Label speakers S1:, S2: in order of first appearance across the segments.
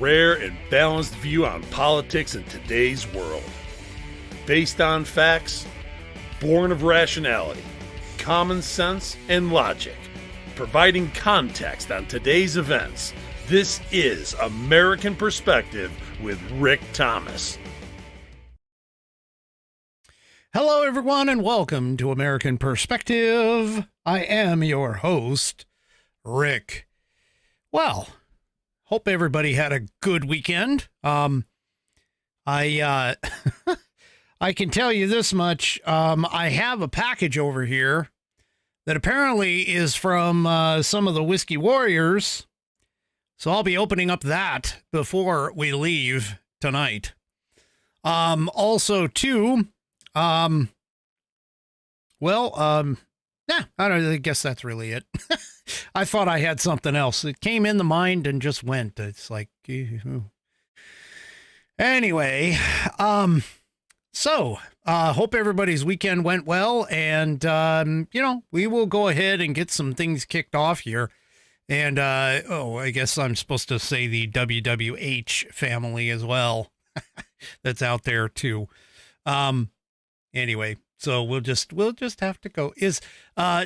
S1: rare and balanced view on politics in today's world. Based on facts, born of rationality, common sense, and logic, providing context on today's events. This is American Perspective with Rick Thomas.
S2: Hello, everyone, and welcome to American Perspective. I am your host, Rick. Well, hope everybody had a good weekend. I can tell you this much. I have a package over here that apparently is from some of the Whiskey Warriors. So I'll be opening up that before we leave tonight. Also, too, yeah, I guess that's really it. I thought I had something else. It came in the mind and just went. It's like, anyway, so hope everybody's weekend went well, and, we will go ahead and get some things kicked off here. And, I guess I'm supposed to say the WWH family as well. That's out there too. Anyway, so we'll just have to go.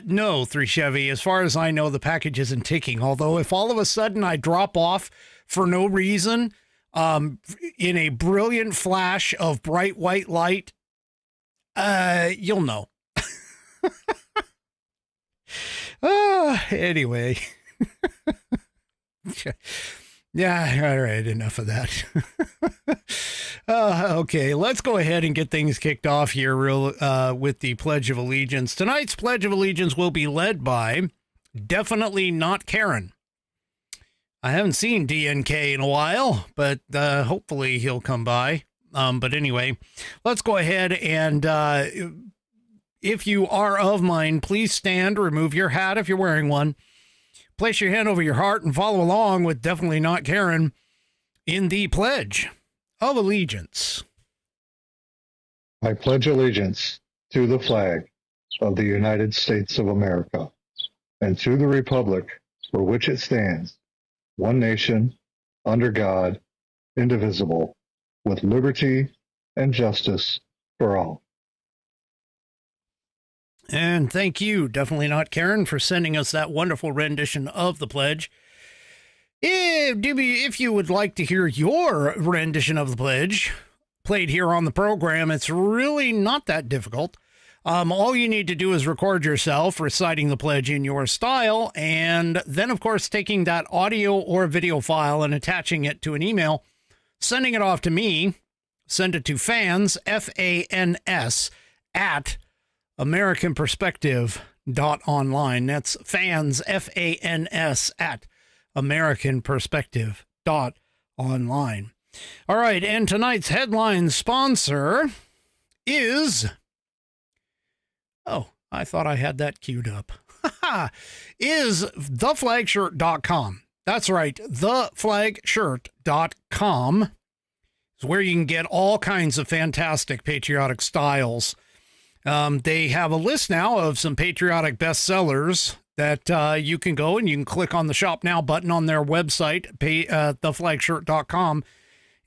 S2: No, 3 Chevy, as far as I know, the package isn't ticking. Although if all of a sudden I drop off for no reason, in a brilliant flash of bright white light, you'll know. Anyway. Yeah, all right, enough of that. Okay, let's go ahead and get things kicked off here with the Pledge of Allegiance. Tonight's Pledge of Allegiance will be led by Definitely Not Karen. I haven't seen DNK in a while, but hopefully he'll come by. But anyway, let's go ahead and if you are of mind, please stand, remove your hat if you're wearing one. Place your hand over your heart and follow along with Definitely Not Karen in the Pledge of Allegiance.
S3: I pledge allegiance to the flag of the United States of America and to the republic for which it stands, one nation, under God, indivisible, with liberty and justice for all.
S2: And thank you, Definitely Not Karen, for sending us that wonderful rendition of the pledge. If you would like to hear your rendition of the pledge played here on the program, it's really not that difficult. All you need to do is record yourself reciting the pledge in your style, and then, of course, taking that audio or video file and attaching it to an email, sending it off to me. Send it to fans, F-A-N-S, at AmericanPerspective.online. That's fans, F-A-N-S, at AmericanPerspective.online. All right, and tonight's headline sponsor is... Oh, I thought I had that queued up. Is theflagshirt.com. That's right, theflagshirt.com is where you can get all kinds of fantastic patriotic styles. They have a list now of some patriotic bestsellers that you can go and you can click on the Shop Now button on their website, theflagshirt.com,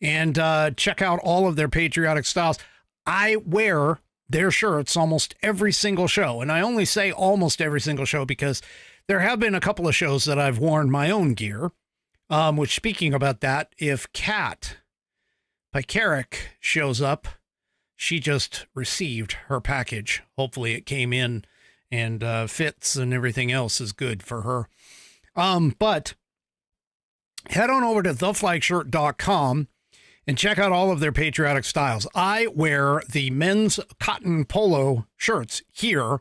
S2: and check out all of their patriotic styles. I wear their shirts almost every single show, and I only say almost every single show because there have been a couple of shows that I've worn my own gear, which, speaking about that, if Kat Picaric shows up, she just received her package. Hopefully it came in and fits and everything else is good for her. But head on over to theflagshirt.com and check out all of their patriotic styles. I wear the men's cotton polo shirts here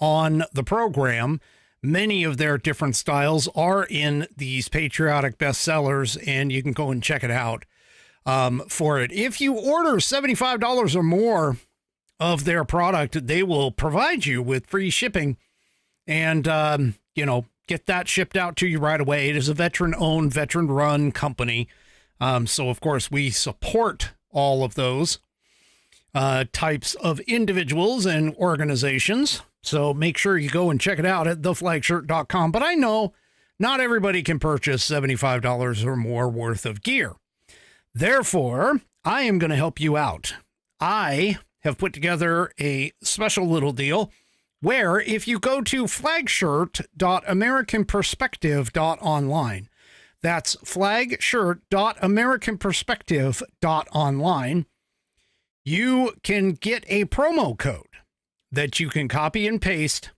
S2: on the program. Many of their different styles are in these patriotic bestsellers, and you can go and check it out for it. If you order $75 or more of their product, they will provide you with free shipping and, get that shipped out to you right away. It is a veteran-owned, veteran-run company. So, of course, we support all of those types of individuals and organizations. So make sure you go and check it out at theflagshirt.com. But I know not everybody can purchase $75 or more worth of gear. Therefore, I am going to help you out. I have put together a special little deal where if you go to flagshirt.americanperspective.online, that's flagshirt.americanperspective.online, you can get a promo code that you can copy and paste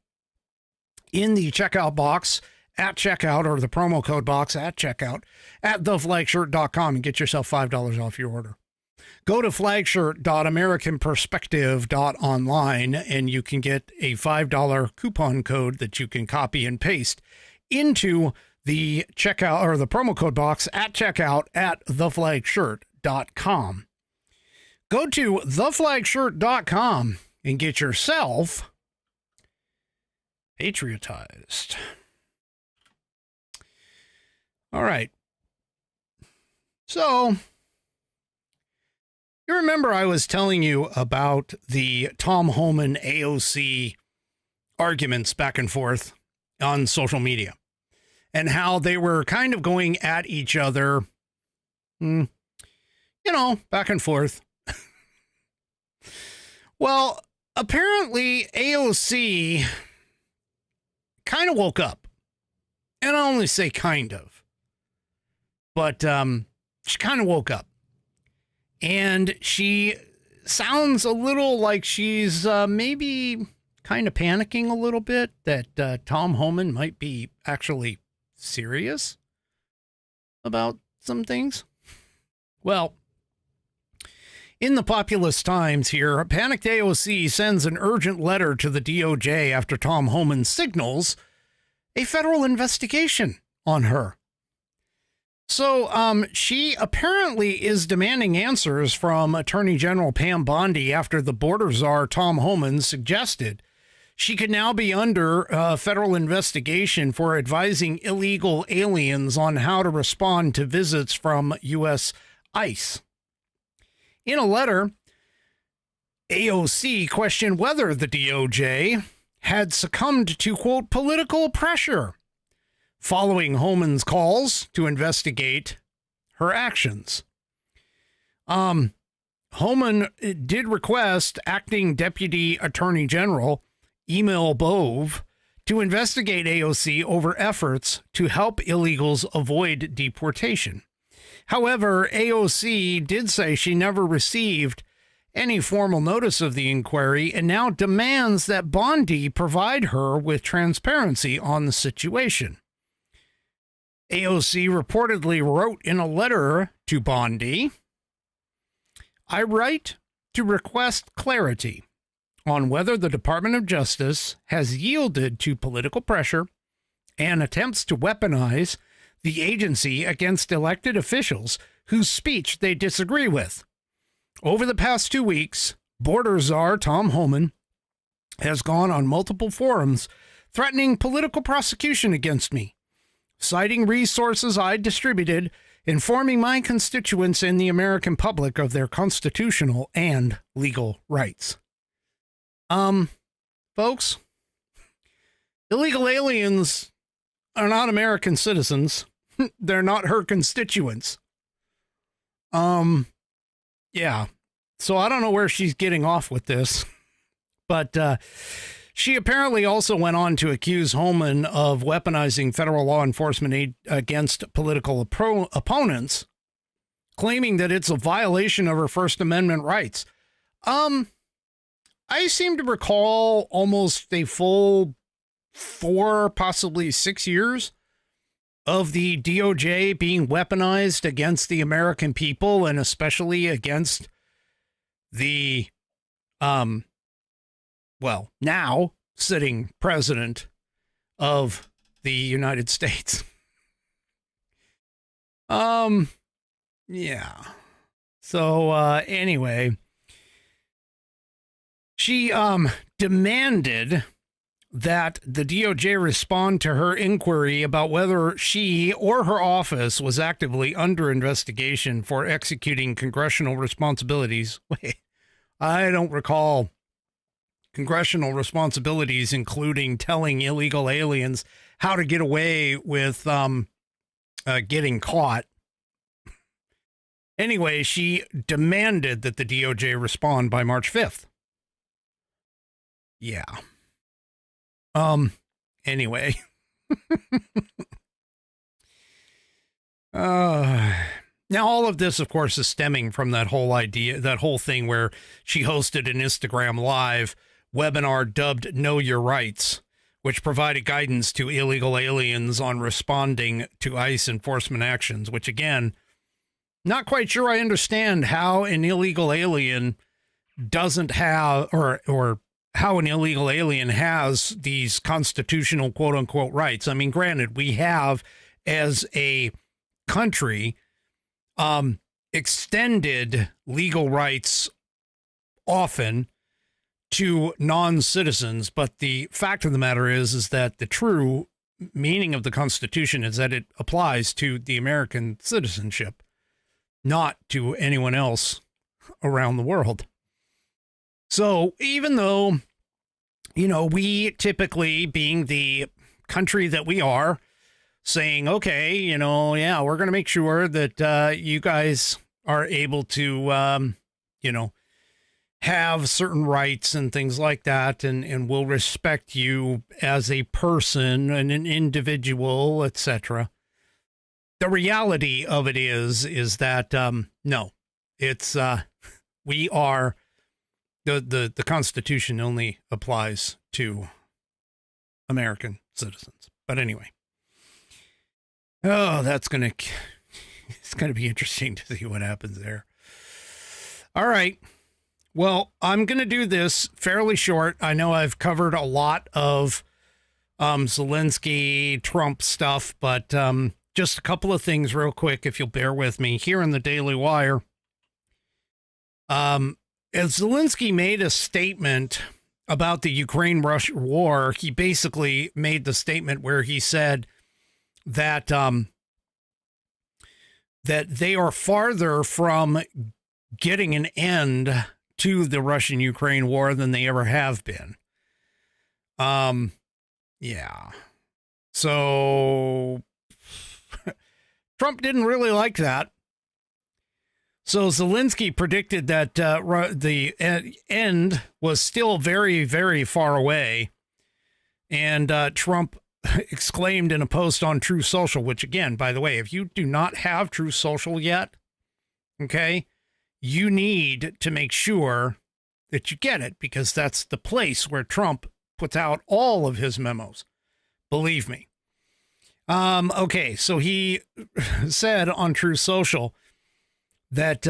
S2: in the checkout box at checkout, or the promo code box at checkout at theflagshirt.com, and get yourself $5 off your order. Go to flagshirt.americanperspective.online and you can get a $5 coupon code that you can copy and paste into the checkout, or the promo code box at checkout at theflagshirt.com. Go to theflagshirt.com and get yourself patriotized. All right. So, you remember I was telling you about the Tom Homan AOC arguments back and forth on social media, and how they were kind of going at each other, back and forth. Well, apparently AOC kind of woke up. And I only say kind of. But she kind of woke up. And she sounds a little like she's maybe kind of panicking a little bit that Tom Homan might be actually serious about some things. Well, in the populist times here, panicked AOC sends an urgent letter to the DOJ after Tom Homan signals a federal investigation on her. So she apparently is demanding answers from Attorney General Pam Bondi after the border czar Tom Homan suggested she could now be under federal investigation for advising illegal aliens on how to respond to visits from U.S. ICE. In a letter, AOC questioned whether the DOJ had succumbed to, quote, political pressure following Homan's calls to investigate her actions. Homan did request acting Deputy Attorney General Emil Bove to investigate AOC over efforts to help illegals avoid deportation. However, AOC did say she never received any formal notice of the inquiry and now demands that Bondi provide her with transparency on the situation. AOC reportedly wrote in a letter to Bondi, "I write to request clarity on whether the Department of Justice has yielded to political pressure and attempts to weaponize the agency against elected officials whose speech they disagree with. Over the past 2 weeks, border czar Tom Homan has gone on multiple forums threatening political prosecution against me, citing resources I distributed, informing my constituents and the American public of their constitutional and legal rights." Folks, illegal aliens are not American citizens. They're not her constituents. Yeah. So I don't know where she's getting off with this, but she apparently also went on to accuse Homan of weaponizing federal law enforcement aid against political opponents, claiming that it's a violation of her First Amendment rights. I seem to recall almost a full 4, possibly 6 years of the DOJ being weaponized against the American people, and especially against the, now sitting president of the United States. Yeah. So, anyway, she, demanded that the DOJ respond to her inquiry about whether she or her office was actively under investigation for executing congressional responsibilities. Wait, I don't recall congressional responsibilities, including telling illegal aliens how to get away with getting caught. Anyway, she demanded that the DOJ respond by March 5th. Yeah. Anyway. Now, all of this, of course, is stemming from that whole idea, that whole thing where she hosted an Instagram Live webinar dubbed Know Your Rights, which provided guidance to illegal aliens on responding to ICE enforcement actions, which, again, not quite sure I understand how an illegal alien doesn't have, or how an illegal alien has these constitutional quote unquote rights. I mean, granted, we have as a country extended legal rights often to non-citizens, but the fact of the matter is that the true meaning of the Constitution is that it applies to the American citizenship, not to anyone else around the world. So even though, you know, we typically, being the country that we are, saying, okay, you know, yeah, we're going to make sure that you guys are able to, you know, have certain rights and things like that, and we'll respect you as a person and an individual, etc. The reality of it is that, no, it's, we are, the Constitution only applies to American citizens. But anyway. Oh, it's going to be interesting to see what happens there. All right. Well, I'm going to do this fairly short. I know I've covered a lot of Zelensky, Trump stuff, but just a couple of things real quick, if you'll bear with me. Here in the Daily Wire, as Zelensky made a statement about the Ukraine-Russia war, he basically made the statement where he said that that they are farther from getting an end to the Russian-Ukraine war than they ever have been. Yeah. So Trump didn't really like that. So Zelensky predicted that the end was still very, very far away. And Trump exclaimed in a post on True Social, which, again, by the way, if you do not have True Social yet, okay, you need to make sure that you get it, because that's the place where Trump puts out all of his memos. Believe me. Okay, so he said on True Social that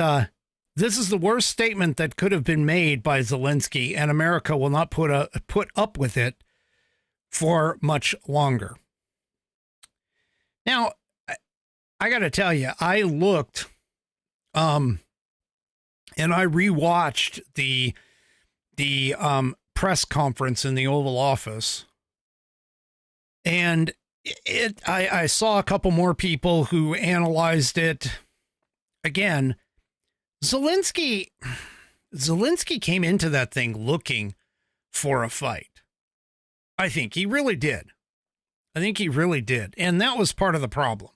S2: this is the worst statement that could have been made by Zelensky, and America will not put up with it for much longer. Now, I got to tell you, I looked and I rewatched the press conference in the Oval Office, and I saw a couple more people who analyzed it. Again, Zelensky came into that thing looking for a fight. I think he really did. And that was part of the problem,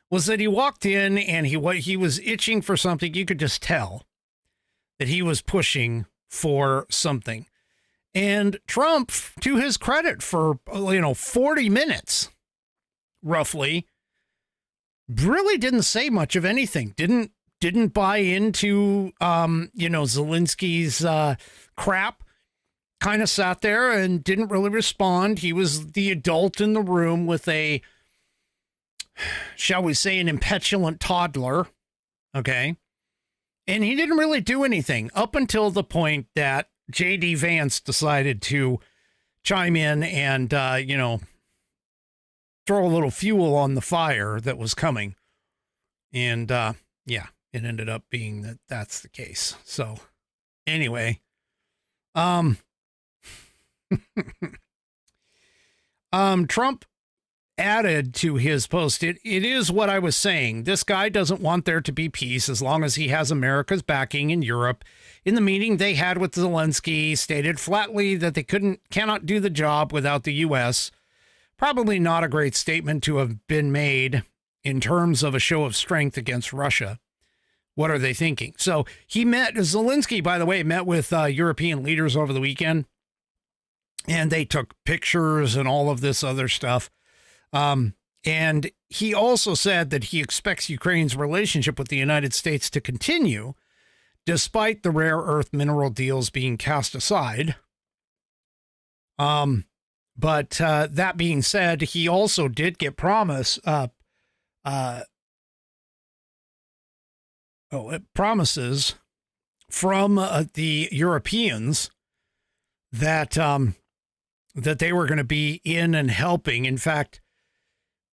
S2: was that he walked in and he was itching for something. You could just tell that he was pushing for something. And Trump, to his credit, for 40 minutes roughly, really didn't say much of anything. Didn't buy into Zelensky's crap. Kind of sat there and didn't really respond. He was the adult in the room with a, shall we say, an impetulant toddler. Okay. And he didn't really do anything up until the point that J.D. Vance decided to chime in and, throw a little fuel on the fire that was coming. And, yeah, it ended up being that that's the case. So anyway, Trump added to his post, it is what I was saying. This guy doesn't want there to be peace as long as he has America's backing in Europe. In the meeting they had with Zelensky, stated flatly that they cannot do the job without the U.S. Probably not a great statement to have been made in terms of a show of strength against Russia. What are they thinking? So Zelensky, by the way, met with European leaders over the weekend, and they took pictures and all of this other stuff. And he also said that he expects Ukraine's relationship with the United States to continue despite the rare earth mineral deals being cast aside. But that being said, he also did get promises from the Europeans that that they were going to be in and helping. In fact,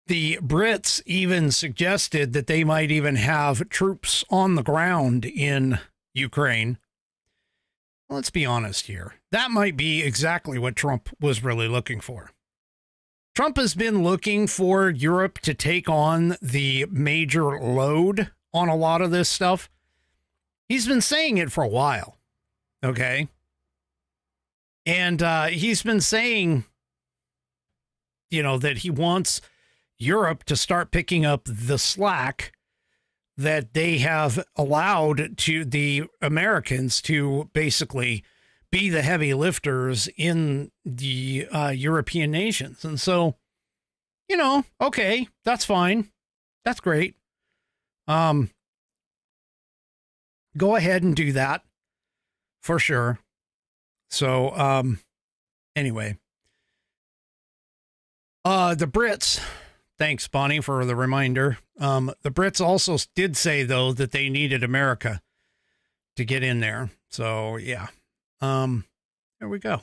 S2: the Brits even suggested that they might even have troops on the ground in Ukraine. Let's be honest here. That might be exactly what Trump was really looking for. Trump has been looking for Europe to take on the major load on a lot of this stuff. He's been saying it for a while. Okay. And he's been saying, that he wants Europe to start picking up the slack that they have allowed to the Americans to basically be the heavy lifters in the European nations. And so, okay, that's fine. That's great. Go ahead and do that for sure. So, anyway, the Brits, thanks, Bonnie, for the reminder. The Brits also did say, though, that they needed America to get in there. So, yeah. There we go.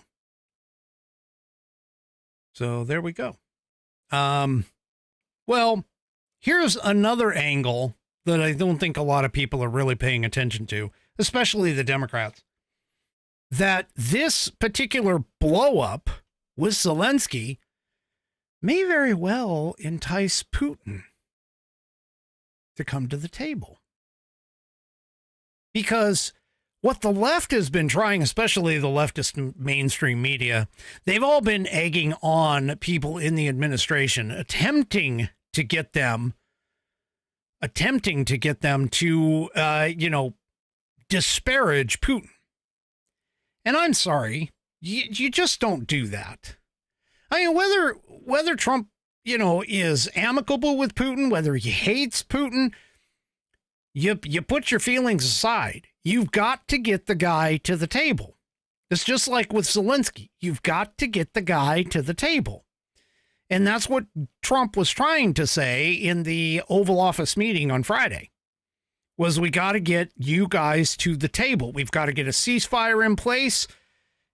S2: So there we go. Well, here's another angle that I don't think a lot of people are really paying attention to, especially the Democrats, that this particular blow up with Zelensky may very well entice Putin to come to the table. Because what the left has been trying, especially the leftist mainstream media, they've all been egging on people in the administration, attempting to get them to, disparage Putin. And I'm sorry, you just don't do that. I mean, whether Trump, is amicable with Putin, whether he hates Putin, you put your feelings aside. You've got to get the guy to the table. It's just like with Zelensky. You've got to get the guy to the table. And that's what Trump was trying to say in the Oval Office meeting on Friday, was we got to get you guys to the table. We've got to get a ceasefire in place,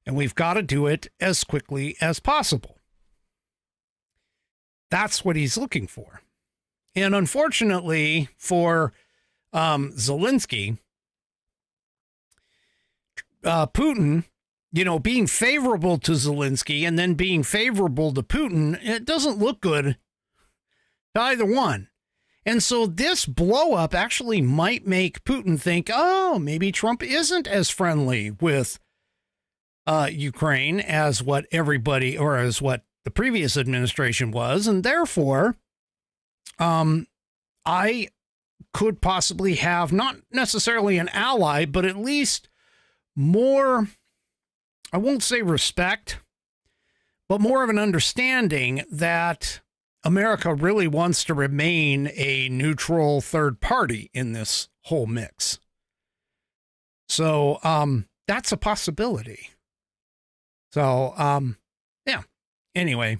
S2: and we've got to do it as quickly as possible. That's what he's looking for. And unfortunately for Zelensky, Putin, being favorable to Zelensky and then being favorable to Putin, it doesn't look good to either one. And so this blow up actually might make Putin think, oh, maybe Trump isn't as friendly with Ukraine as what everybody, or as what the previous administration was. And therefore, I could possibly have not necessarily an ally, but at least more, I won't say respect, but more of an understanding that America really wants to remain a neutral third party in this whole mix. So that's a possibility. So, yeah. Anyway,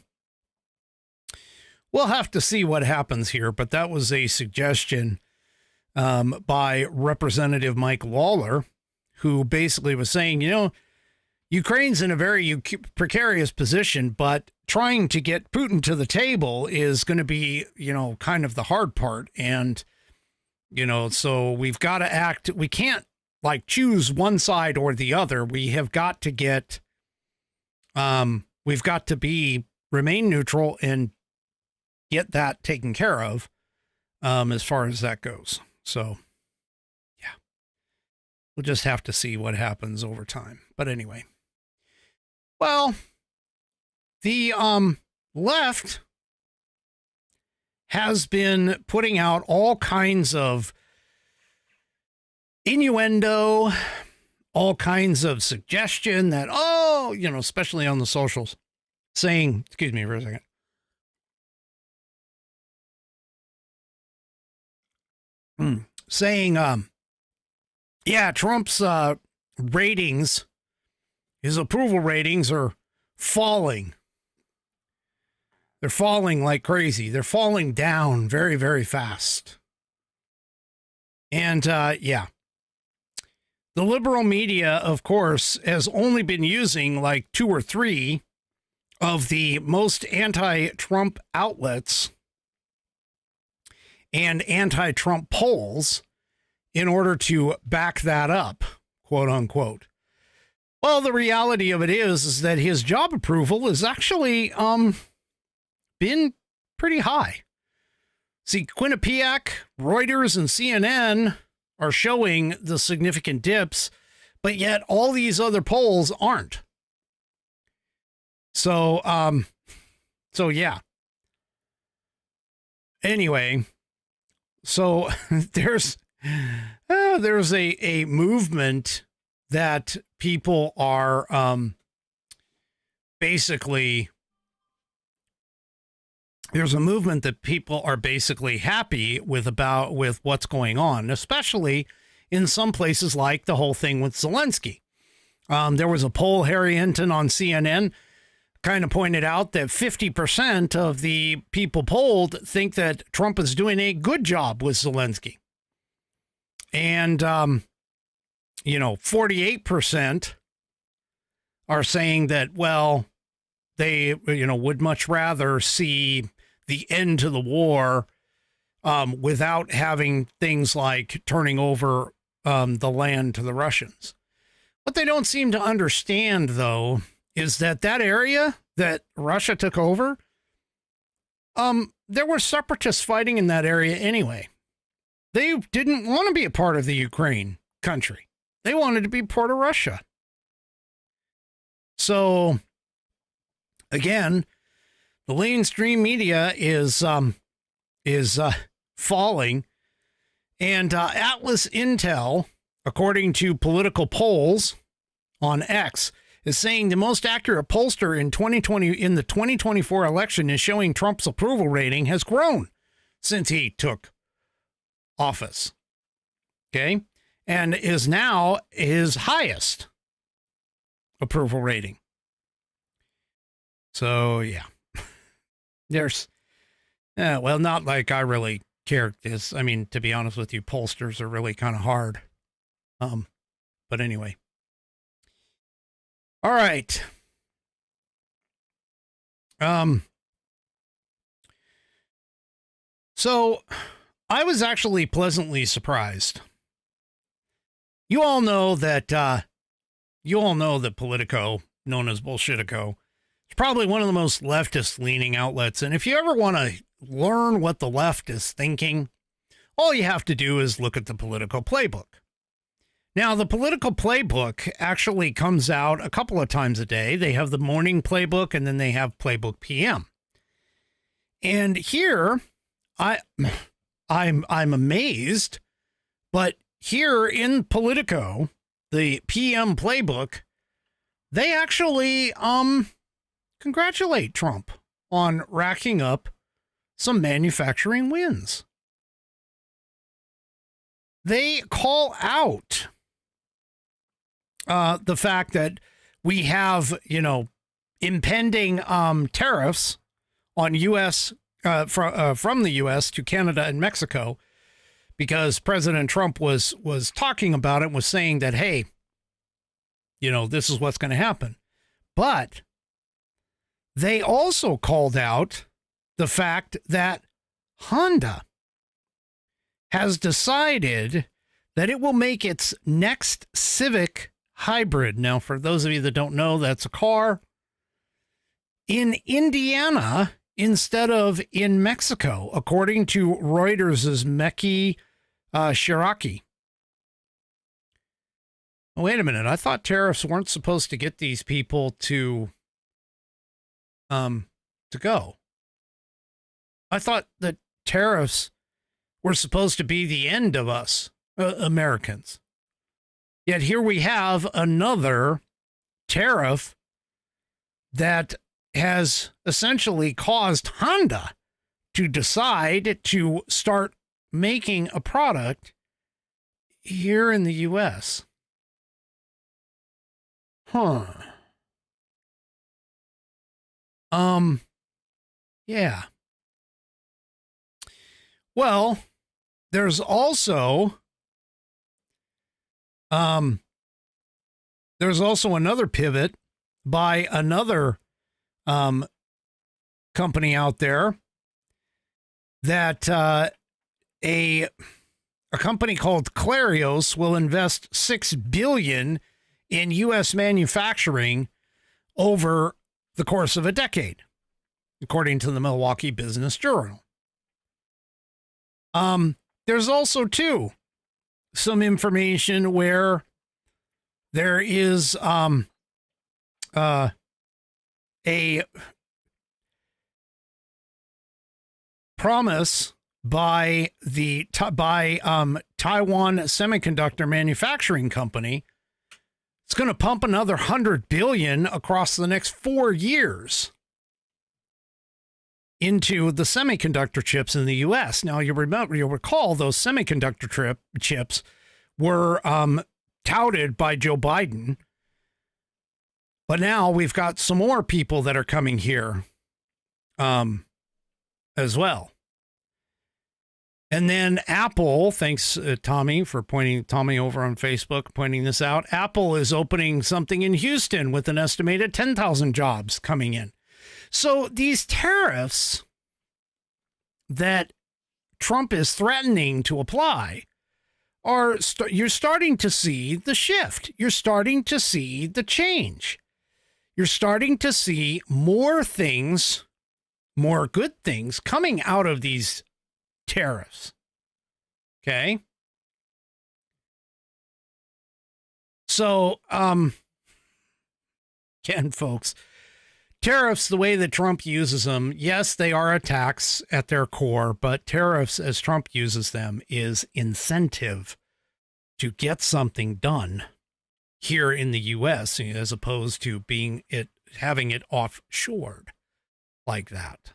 S2: we'll have to see what happens here, but that was a suggestion by Representative Mike Lawler, who basically was saying, Ukraine's in a very precarious position, but trying to get Putin to the table is going to be, kind of the hard part. And, so we've got to act. We can't choose one side or the other. We have got to get, we've got to remain neutral and get that taken care of as far as that goes. So, yeah, we'll just have to see what happens over time. But anyway, well, the left has been putting out all kinds of innuendo, all kinds of suggestion that, oh, you know, especially on the socials, saying, excuse me for a second. Saying, yeah, Trump's ratings, his approval ratings are falling. They're falling like crazy. They're falling down very, very fast. And yeah, the liberal media, of course, has only been using like 2 or 3 of the most anti-Trump outlets and anti-Trump polls in order to back that up, quote unquote. Well, the reality of it is that his job approval is actually been pretty high. See, Quinnipiac, Reuters, and CNN are showing the significant dips, but yet all these other polls aren't. So, yeah. Anyway, so there's a movement that people are basically happy with what's going on, especially in some places like the whole thing with Zelensky. There was a poll, Harry Hinton on CNN kind of pointed out that 50% of the people polled think that Trump is doing a good job with Zelensky. And, 48% are saying that, well, they, would much rather see the end to the war without having things like turning over the land to the Russians. What they don't seem to understand, though, is that area that Russia took over, there were separatists fighting in that area anyway. They didn't want to be a part of the Ukraine country. They wanted to be part of Russia. So, again, the mainstream media is falling, and Atlas Intel, according to political polls on X, is saying the most accurate pollster in the 2024 election is showing Trump's approval rating has grown since he took office. Okay, and is now his highest approval rating. So, yeah. There's, well, not like I really care this. I mean, to be honest with you, pollsters are really kind of hard. But anyway. All right. So I was actually pleasantly surprised. You all know that Politico, known as Bullshitico, is probably one of the most leftist leaning outlets. And if you ever want to learn what the left is thinking, all you have to do is look at the Politico playbook. Now, the Political playbook actually comes out a couple of times a day. They have the morning playbook, and then they have Playbook PM. And here, I'm amazed, but here in Politico, the PM playbook, they actually congratulate Trump on racking up some manufacturing wins. They call out the fact that we have, impending tariffs on U.S. From the U.S. to Canada and Mexico, because President Trump was talking about it, was saying that, hey, this is what's going to happen. But they also called out the fact that Honda has decided that it will make its next Civic hybrid. Now, for those of you that don't know, that's a car in Indiana instead of in Mexico, according to Reuters' Meki Shiraki. Oh, wait a minute. I thought tariffs weren't supposed to get these people to go. I thought that tariffs were supposed to be the end of us, Americans. Yet here we have another tariff that has essentially caused Honda to decide to start making a product here in the U.S. Yeah. Well, there's also another pivot by another company out there that a company called Clarios will invest $6 billion in U.S. manufacturing over the course of a decade, according to the Milwaukee Business Journal. There's also, too, some information where there is a promise by Taiwan Semiconductor Manufacturing Company. It's going to pump another $100 billion across the next 4 years into the semiconductor chips in the U.S. Now, you'll recall those semiconductor chips were touted by Joe Biden, but now we've got some more people that are coming here as well. And then Apple, thanks Tommy over on Facebook pointing this out. Apple is opening something in Houston with an estimated 10,000 jobs coming in. So these tariffs that Trump is threatening to apply are, you're starting to see the shift. You're starting to see the change. You're starting to see more things, more good things coming out of these tariffs. Okay. So, again, folks, tariffs, the way that Trump uses them, yes, they are a tax at their core, but tariffs, as Trump uses them, is incentive to get something done here in the U.S. as opposed to having it offshored like that.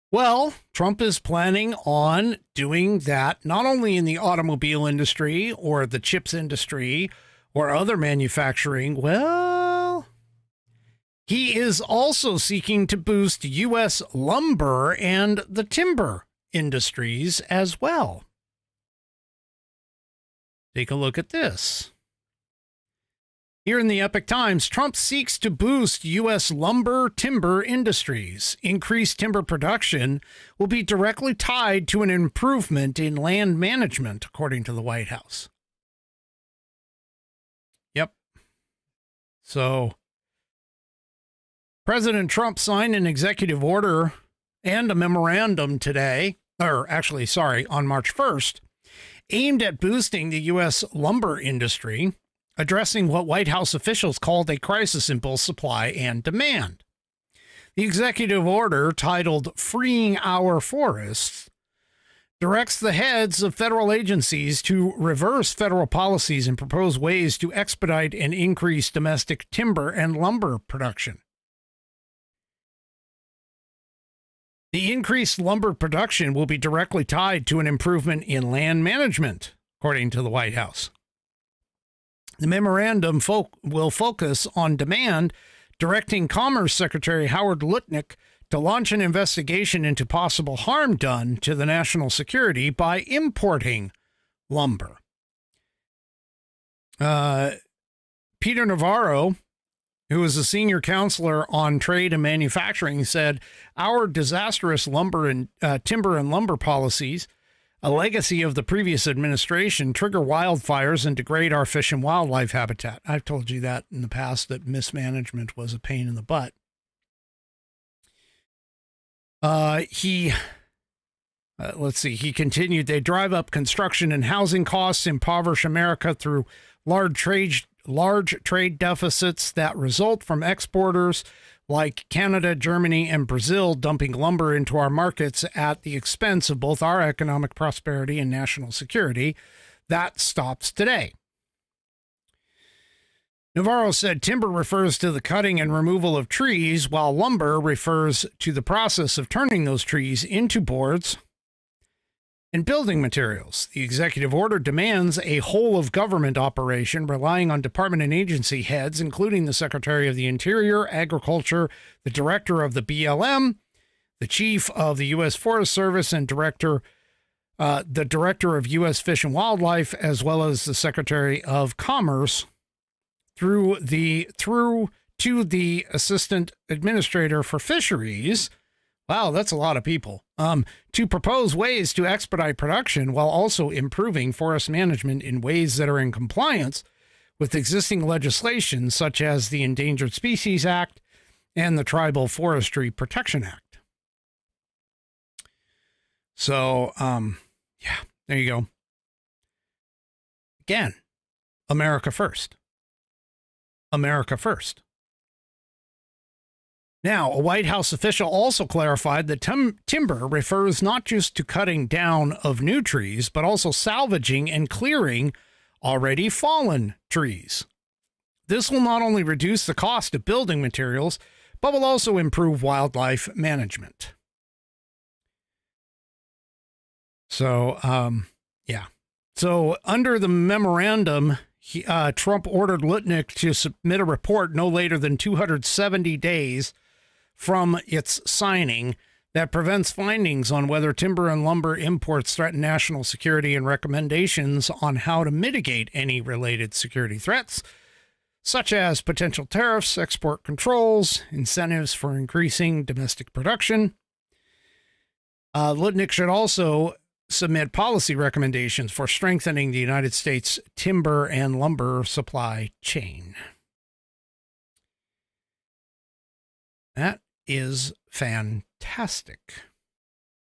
S2: Well, Trump is planning on doing that not only in the automobile industry or the chips industry or other manufacturing. Well, he is also seeking to boost U.S. lumber and the timber industries as well. Take a look at this. Here in the Epic Times, Trump seeks to boost U.S. lumber timber industries. Increased timber production will be directly tied to an improvement in land management, according to the White House. Yep. So, President Trump signed an executive order and a memorandum today, on March 1st, aimed at boosting the U.S. lumber industry, addressing what White House officials called a crisis in both supply and demand. The executive order, titled Freeing Our Forests, directs the heads of federal agencies to reverse federal policies and propose ways to expedite and increase domestic timber and lumber production. The increased lumber production will be directly tied to an improvement in land management, according to the White House. The memorandum will focus on demand, directing Commerce Secretary Howard Lutnick to launch an investigation into possible harm done to the national security by importing lumber. Peter Navarro, who is a senior counselor on trade and manufacturing, said, "Our disastrous timber and lumber policies, a legacy of the previous administration, trigger wildfires and degrade our fish and wildlife habitat." I've told you that in the past, that mismanagement was a pain in the butt. Let's see, he continued, they drive up construction and housing costs, impoverish America through large trade deficits that result from exporters like Canada, Germany, and Brazil dumping lumber into our markets at the expense of both our economic prosperity and national security. That stops today. Navarro said timber refers to the cutting and removal of trees, while lumber refers to the process of turning those trees into boards and building materials. The executive order demands a whole-of-government operation relying on department and agency heads, including the Secretary of the Interior, Agriculture, the Director of the BLM, the Chief of the U.S. Forest Service, and the Director of U.S. Fish and Wildlife, as well as the Secretary of Commerce, through to the Assistant Administrator for Fisheries. Wow, that's a lot of people. To propose ways to expedite production while also improving forest management in ways that are in compliance with existing legislation, such as the Endangered Species Act and the Tribal Forestry Protection Act. So, yeah, there you go. Again, America first. America first. Now, a White House official also clarified that timber refers not just to cutting down of new trees, but also salvaging and clearing already fallen trees. This will not only reduce the cost of building materials, but will also improve wildlife management. So, yeah. So, under the memorandum, Trump ordered Lutnick to submit a report no later than 270 days from its signing that prevents findings on whether timber and lumber imports threaten national security and recommendations on how to mitigate any related security threats, such as potential tariffs, export controls, incentives for increasing domestic production. Lutnick should also submit policy recommendations for strengthening the United States timber and lumber supply chain. That is fantastic.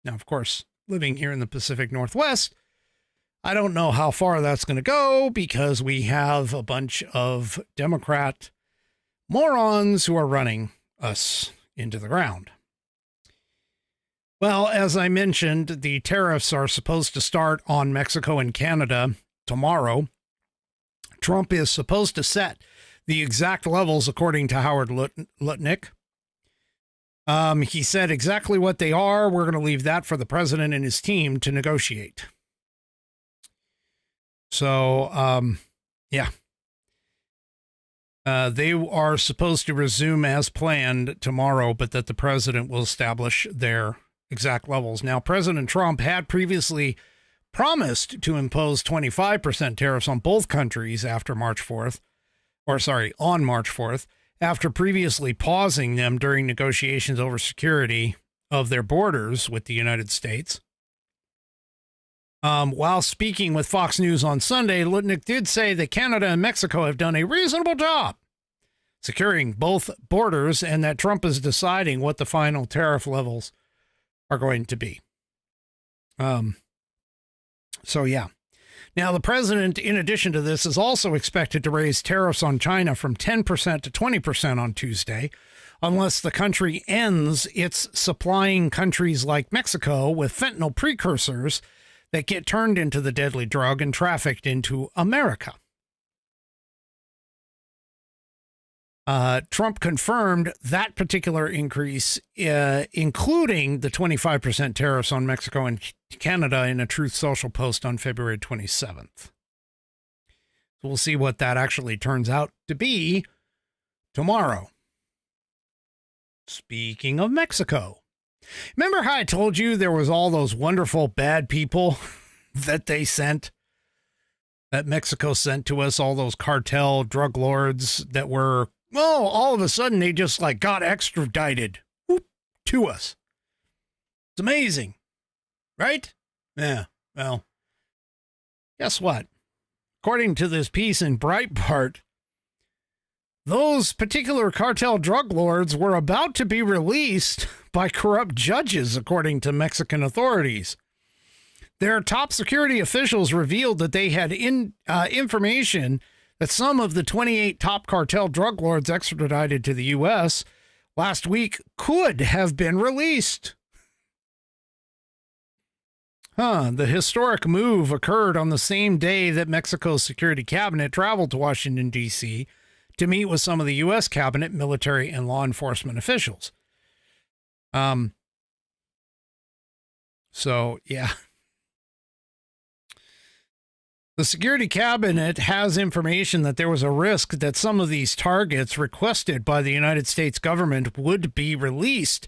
S2: Now, of course, living here in the Pacific Northwest, I don't know how far that's going to go because we have a bunch of Democrat morons who are running us into the ground. Well, as I mentioned, the tariffs are supposed to start on Mexico and Canada tomorrow. Trump is supposed to set the exact levels according to Howard Lutnick. He said exactly what they are. We're going to leave that for the president and his team to negotiate. So, yeah. They are supposed to resume as planned tomorrow, but that the president will establish their exact levels. Now, President Trump had previously promised to impose 25% tariffs on both countries after March 4th, on March 4th, after previously pausing them during negotiations over security of their borders with the United States. While speaking with Fox News on Sunday, Lutnick did say that Canada and Mexico have done a reasonable job securing both borders and that Trump is deciding what the final tariff levels are going to be. So, yeah. Now, the president, in addition to this, is also expected to raise tariffs on China from 10% to 20% on Tuesday, unless the country ends its supplying countries like Mexico with fentanyl precursors that get turned into the deadly drug and trafficked into America. Trump confirmed that particular increase, including the 25% tariffs on Mexico and Canada, in a Truth Social post on February 27th. So we'll see what that actually turns out to be tomorrow. Speaking of Mexico, remember how I told you there was all those wonderful bad people that Mexico sent to us, all those cartel drug lords that were, well, all of a sudden they just got extradited to us. It's amazing, right? Yeah, well, guess what? According to this piece in Breitbart, those particular cartel drug lords were about to be released by corrupt judges, according to Mexican authorities. Their top security officials revealed that they had information that some of the 28 top cartel drug lords extradited to the U.S. last week could have been released. The historic move occurred on the same day that Mexico's security cabinet traveled to Washington, D.C. to meet with some of the U.S. cabinet, military, and law enforcement officials. So, yeah. The security cabinet has information that there was a risk that some of these targets requested by the United States government would be released,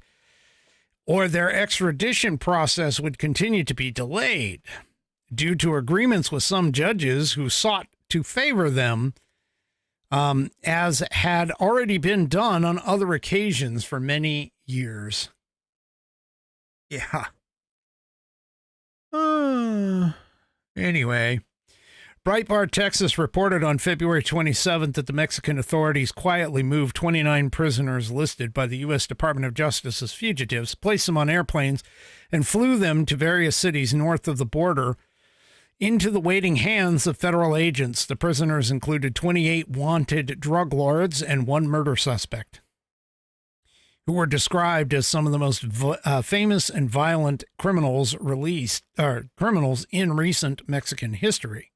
S2: or their extradition process would continue to be delayed due to agreements with some judges who sought to favor them, as had already been done on other occasions for many years. Yeah. Anyway, Breitbart, Texas reported on February 27th that the Mexican authorities quietly moved 29 prisoners listed by the U.S. Department of Justice as fugitives, placed them on airplanes, and flew them to various cities north of the border into the waiting hands of federal agents. The prisoners included 28 wanted drug lords and one murder suspect, who were described as some of the most famous and violent criminals in recent Mexican history.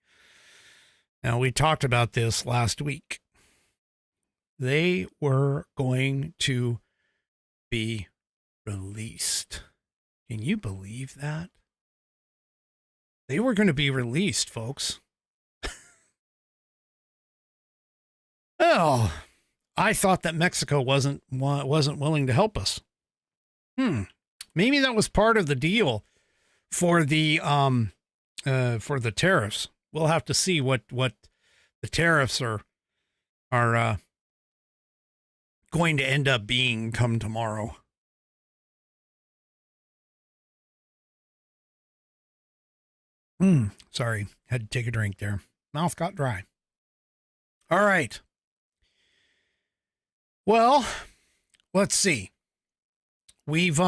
S2: Now, we talked about this last week. They were going to be released. Can you believe that? They were going to be released, folks. Well, I thought that Mexico wasn't willing to help us. Maybe that was part of the deal for the tariffs. We'll have to see what the tariffs are going to end up being come tomorrow. Sorry, had to take a drink there. Mouth got dry. All right. Well, let's see. We've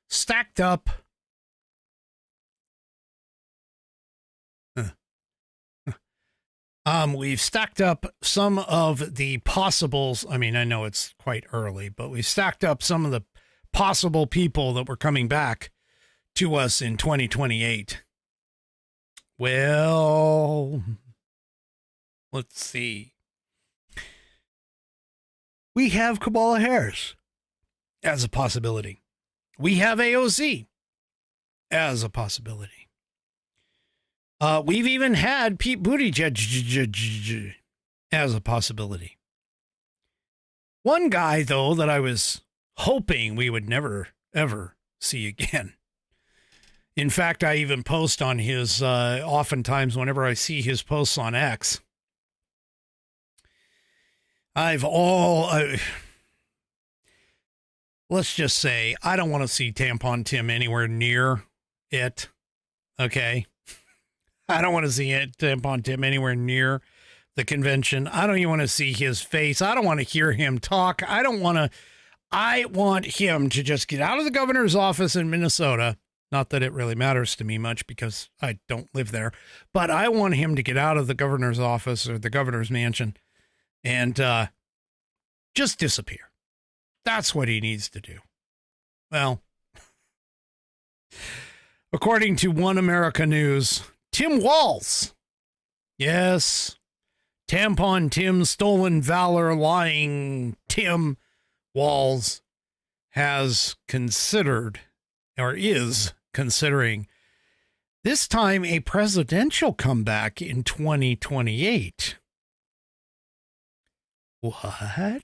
S2: stacked up we've stacked up some of the possibles. I mean, I know it's quite early, but we've stacked up some of the possible people that were coming back to us in 2028. Well, let's see. We have Kamala Harris as a possibility. We have AOC as a possibility. We've even had Pete Buttigieg as a possibility. One guy, though, that I was hoping we would never, ever see again. In fact, I even post on his, oftentimes whenever I see his posts on X, let's just say, I don't want to see Tampon Tim anywhere near it. Okay. I don't want to see Tampon Tim anywhere near the convention. I don't even want to see his face. I don't want to hear him talk. I want him to just get out of the governor's office in Minnesota. Not that it really matters to me much because I don't live there, but I want him to get out of the governor's office or the governor's mansion and just disappear. That's what he needs to do. Well, according to One America News, Tim Walz. Yes. Tampon Tim, stolen valor, lying Tim Walz has considered, or is considering, this time a presidential comeback in 2028. What?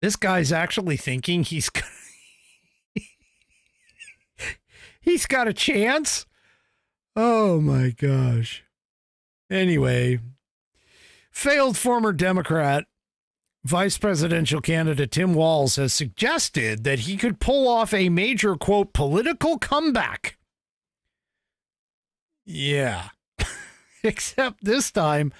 S2: This guy's actually thinking he's got a chance? Oh my gosh. Anyway, failed former Democrat vice presidential candidate Tim Walz has suggested that he could pull off a major, quote, political comeback. Yeah. Except this time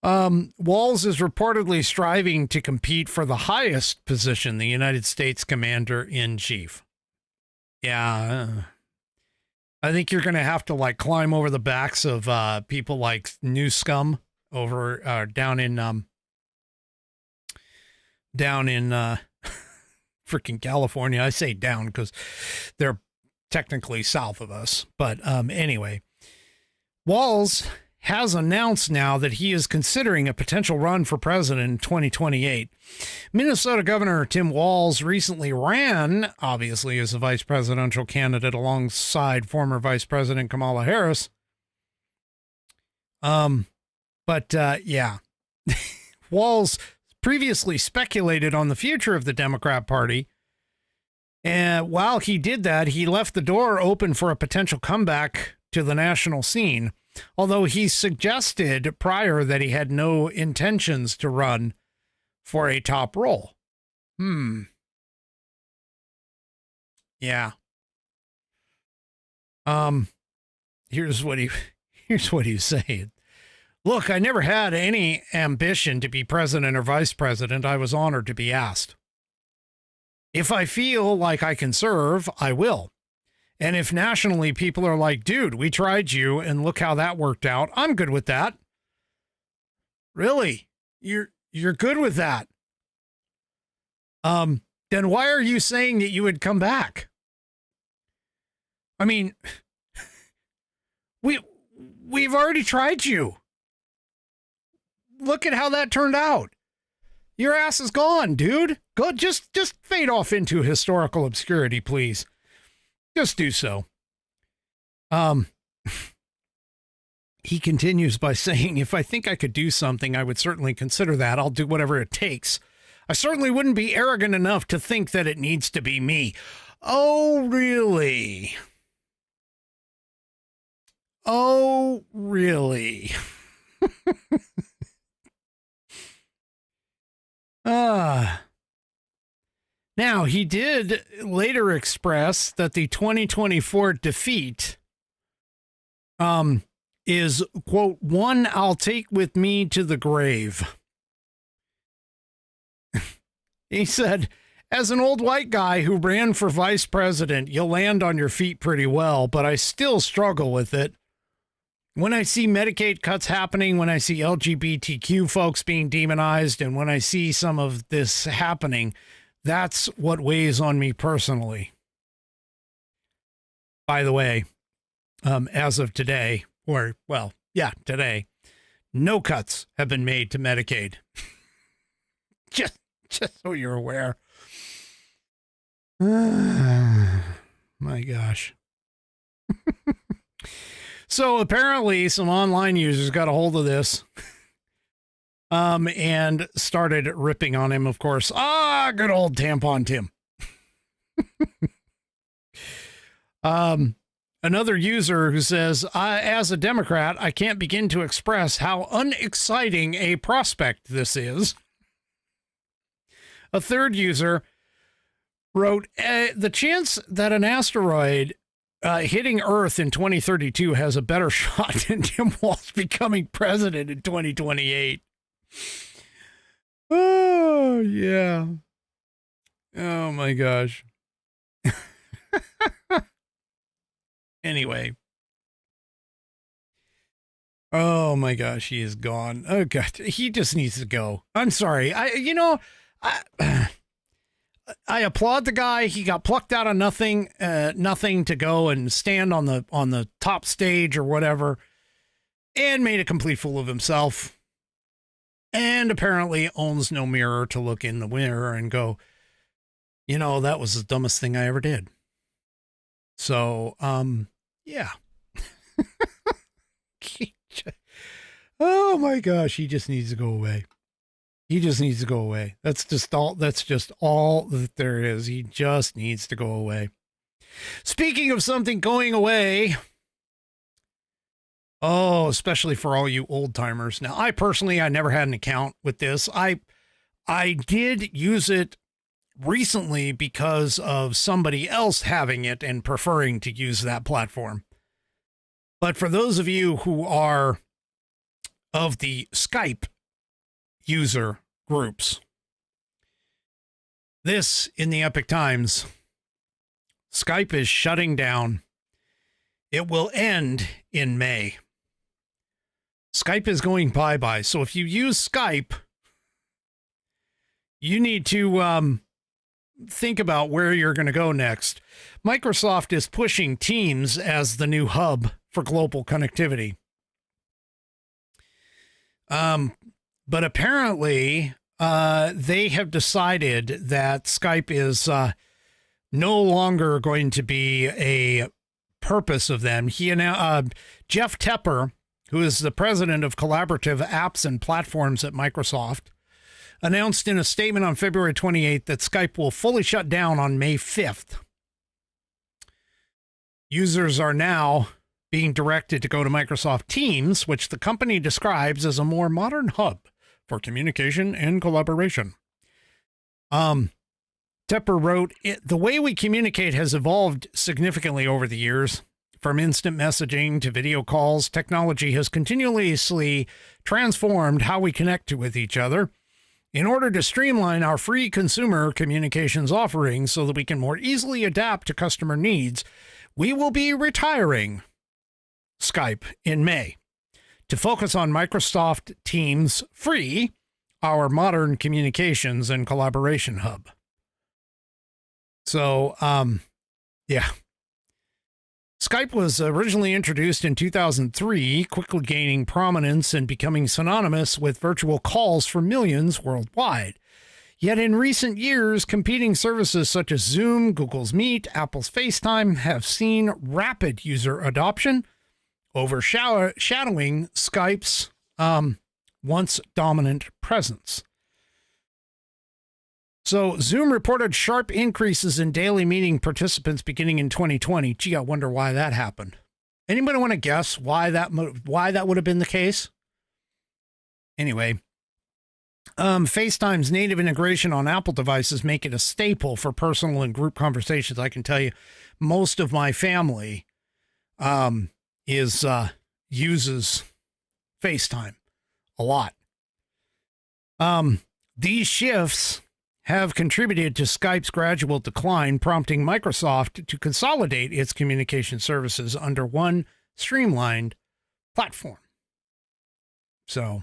S2: Walz is reportedly striving to compete for the highest position, the United States Commander-in-Chief. Yeah, I think you're going to have to like climb over the backs of people like New Scum over down in freaking California. I say down because they're technically south of us. But anyway, Walz has announced now that he is considering a potential run for president in 2028. Minnesota Governor Tim Walz recently ran, obviously, as a vice presidential candidate alongside former Vice President Kamala Harris. Yeah, Walz previously speculated on the future of the Democrat Party. And while he did that, he left the door open for a potential comeback to the national scene. Although he suggested prior that he had no intentions to run for a top role. Yeah. Here's what he's saying. Look, I never had any ambition to be president or vice president. I was honored to be asked. If I feel like I can serve, I will. And if nationally people are like, dude, we tried you and look how that worked out, I'm good with that. Really? You're good with that? Then why are you saying that you would come back? I mean, we've already tried you. Look at how that turned out. Your ass is gone, dude. Go just fade off into historical obscurity, please. Just do so. He continues by saying, if I think I could do something, I would certainly consider that. I'll do whatever it takes. I certainly wouldn't be arrogant enough to think that it needs to be me. Oh, really? Oh, really? Now, he did later express that the 2024 defeat is, quote, one I'll take with me to the grave. He said, as an old white guy who ran for vice president, you'll land on your feet pretty well, but I still struggle with it. When I see Medicaid cuts happening, when I see LGBTQ folks being demonized, and when I see some of this happening, that's what weighs on me personally. By the way, as of today, today, no cuts have been made to Medicaid. just so you're aware. My gosh. So apparently some online users got a hold of this and started ripping on him, of course. Good old Tampon Tim. Another user who says, as a Democrat, I can't begin to express how unexciting a prospect this is. A third user wrote, the chance that an asteroid hitting Earth in 2032 has a better shot than Tim Walz becoming president in 2028. Oh, yeah. Oh, my gosh. Anyway. Oh, my gosh, he is gone. Oh, God, he just needs to go. I'm sorry. I applaud the guy. He got plucked out of nothing to go and stand on the top stage or whatever and made a complete fool of himself. And apparently owns no mirror to look in the mirror and go, that was the dumbest thing I ever did. So, yeah. Oh my gosh, he just needs to go away. He just needs to go away. That's just all that there is. He just needs to go away. Speaking of something going away, especially for all you old timers. Now, I never had an account with this. I did use it recently because of somebody else having it and preferring to use that platform. But for those of you who are of the Skype user groups. This in the Epic Times. Skype is shutting down. It will end in May. Skype is going bye-bye. So if you use Skype, you need to think about where you're going to go next. Microsoft is pushing Teams as the new hub for global connectivity. But apparently, they have decided that Skype is no longer going to be a purpose of them. Jeff Tepper, who is the president of collaborative apps and platforms at Microsoft, announced in a statement on February 28th that Skype will fully shut down on May 5th. Users are now being directed to go to Microsoft Teams, which the company describes as a more modern hub for communication and collaboration. Tepper wrote, the way we communicate has evolved significantly over the years. From instant messaging to video calls, technology has continuously transformed how we connect with each other. In order to streamline our free consumer communications offerings so that we can more easily adapt to customer needs, we will be retiring Skype in May to focus on Microsoft Teams Free, our modern communications and collaboration hub. So, yeah. Skype was originally introduced in 2003, quickly gaining prominence and becoming synonymous with virtual calls for millions worldwide. Yet in recent years, competing services such as Zoom, Google's Meet, Apple's FaceTime have seen rapid user adoption, overshadowing Skype's once dominant presence. So Zoom reported sharp increases in daily meeting participants beginning in 2020. Gee, I wonder why that happened. Anybody want to guess why that would have been the case? Anyway, FaceTime's native integration on Apple devices make it a staple for personal and group conversations. I can tell you, most of my family uses FaceTime a lot. These shifts have contributed to Skype's gradual decline, prompting Microsoft to consolidate its communication services under one streamlined platform. So,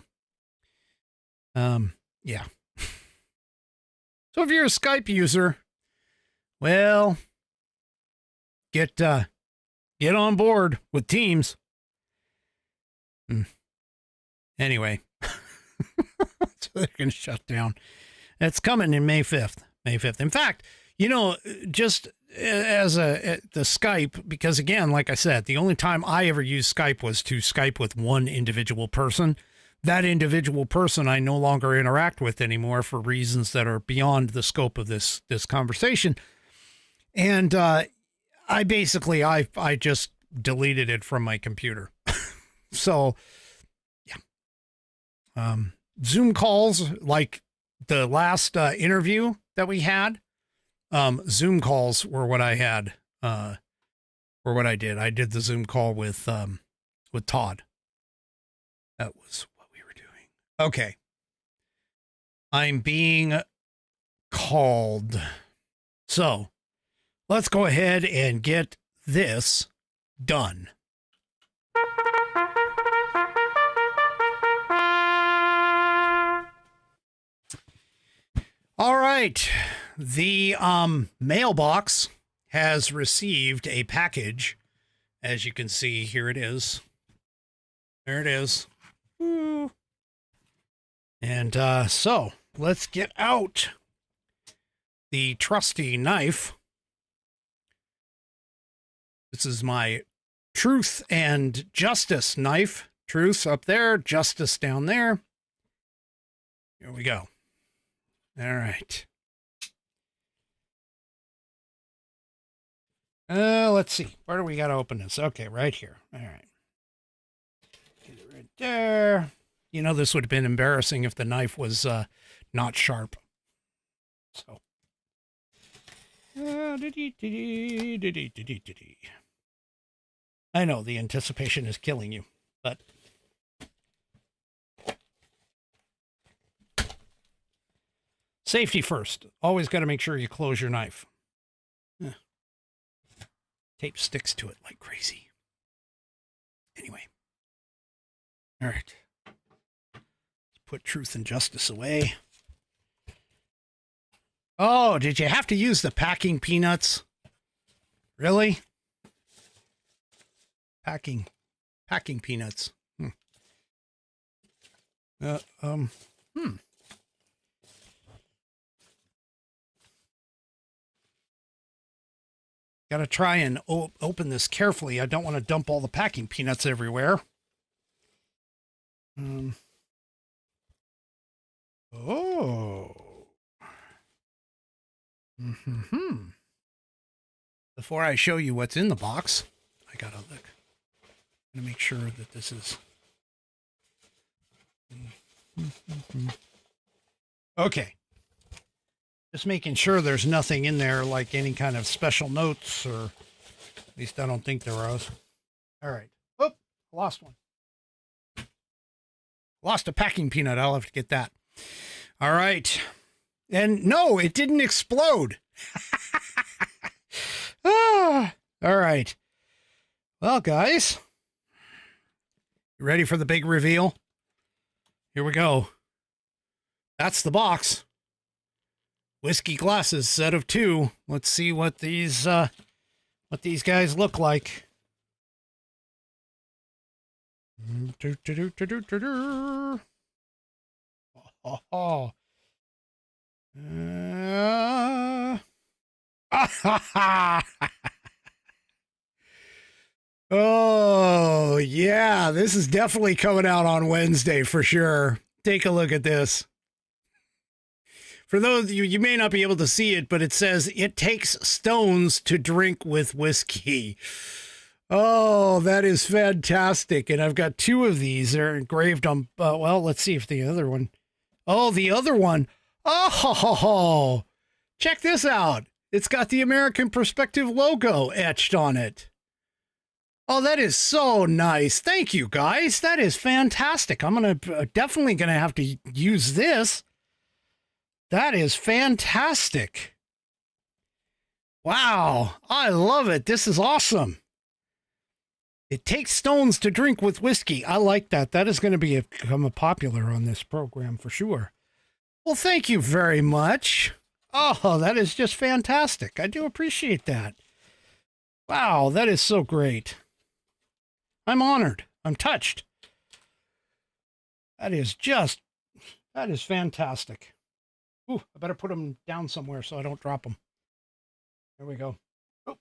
S2: yeah. So if you're a Skype user, well, get on board with Teams. At So they're going to shut down. It's coming in May 5th. May 5th. In fact, you know, just as the Skype, because again, like I said, the only time I ever used Skype was to Skype with one individual person. That individual person I no longer interact with anymore for reasons that are beyond the scope of this conversation. And I just deleted it from my computer. So, yeah. Zoom calls, like the last interview that we had, Zoom calls were what I had, or what I did. I did the Zoom call with Todd. That was what we were doing. Okay. I'm being called. So let's go ahead and get this done. All right. The mailbox has received a package. As you can see, here it is. There it is. Woo. And so let's get out the trusty knife. This is my Truth and Justice knife. Truth up there, justice down there. Here we go. All right. Let's see. Where do we got to open this? Okay, right here. All right. Get it right there. You know, this would have been embarrassing if the knife was not sharp. So. I know the anticipation is killing you, but Safety first. Always got to make sure you close your knife. Tape sticks to it like crazy. Anyway. All right. Let's put truth and justice away. Oh, did you have to use the packing peanuts? Really? Packing peanuts. Got to try and open this carefully. I don't want to dump all the packing peanuts everywhere. Oh. Before I show you what's in the box, I got to look. I'm going to make sure that this is... Okay. Just making sure there's nothing in there like any kind of special notes, or at least I don't think there was. All right. Oh, lost one. Lost a packing peanut. I'll have to get that. All right. And no, it didn't explode. All right. Well, guys, you ready for the big reveal? Here we go. That's the box. Whiskey glasses, set of 2. Let's see what these guys look like. Oh, yeah, this is definitely coming out on Wednesday for sure. Take a look at this. For those of you, you may not be able to see it, but it says, "It takes stones to drink with whiskey." Oh, that is fantastic. And I've got 2 of these. They're engraved on, well, let's see if the other one. Oh, the other one. Oh, check this out. It's got the American Perspective logo etched on it. Oh, that is so nice. Thank you, guys. That is fantastic. I'm definitely going to have to use this. That is fantastic. Wow. I love it. This is awesome. It takes stones to drink with whiskey. I like that. That is going to become popular on this program for sure. Well, thank you very much. Oh, that is just fantastic. I do appreciate that. Wow, that is so great. I'm honored. I'm touched. That is fantastic. Ooh, I better put them down somewhere so I don't drop them. There we go. Oh.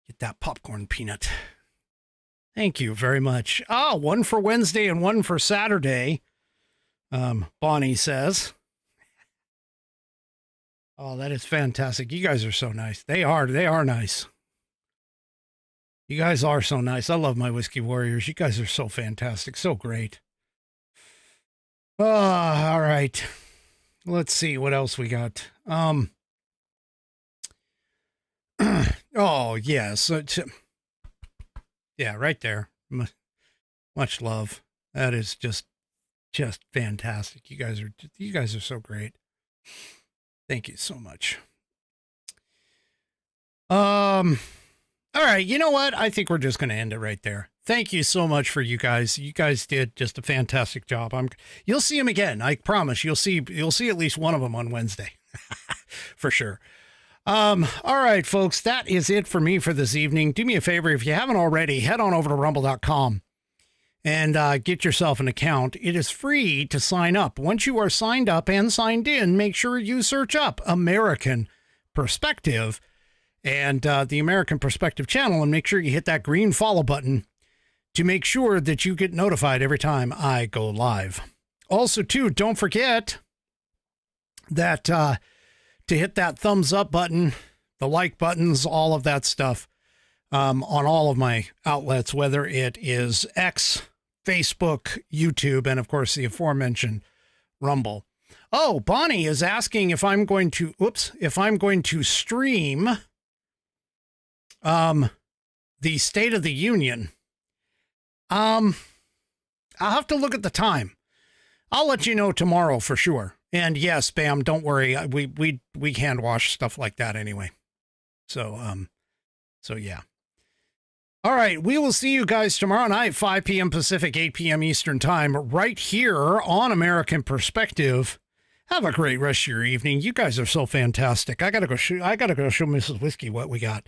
S2: Get that popcorn peanut. Thank you very much. Ah, 1 for Wednesday and 1 for Saturday. Bonnie says. Oh, that is fantastic. You guys are so nice. They are nice. You guys are so nice. I love my Whiskey Warriors. You guys are so fantastic. So great. Oh, all right. Let's see what else we got. Oh, yes. Yeah, right there. Much love. That is just fantastic. You guys are so great. Thank you so much. All right. You know what? I think we're just going to end it right there. Thank you so much for you guys. You guys did just a fantastic job. You'll see them again. I promise you'll see at least one of them on Wednesday for sure. All right, folks, that is it for me for this evening. Do me a favor. If you haven't already, head on over to rumble.com and get yourself an account. It is free to sign up. Once you are signed up and signed in, make sure you search up American Perspective and the American Perspective channel, and make sure you hit that green follow button to make sure that you get notified every time I go live. Also, too, don't forget that to hit that thumbs up button, the like buttons, all of that stuff on all of my outlets, whether it is X, Facebook, YouTube, and of course the aforementioned Rumble. Oh, Bonnie is asking if I'm going to stream the State of the Union. I'll have to look at the time. I'll let you know tomorrow for sure. And yes, Bam, don't worry. We hand wash stuff like that anyway. So yeah. All right. We will see you guys tomorrow night, 5 p.m. Pacific, 8 p.m. Eastern time, right here on American Perspective. Have a great rest of your evening. You guys are so fantastic. I gotta go show Mrs. Whiskey what we got.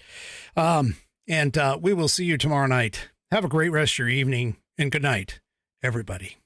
S2: And we will see you tomorrow night. Have a great rest of your evening, and good night, everybody.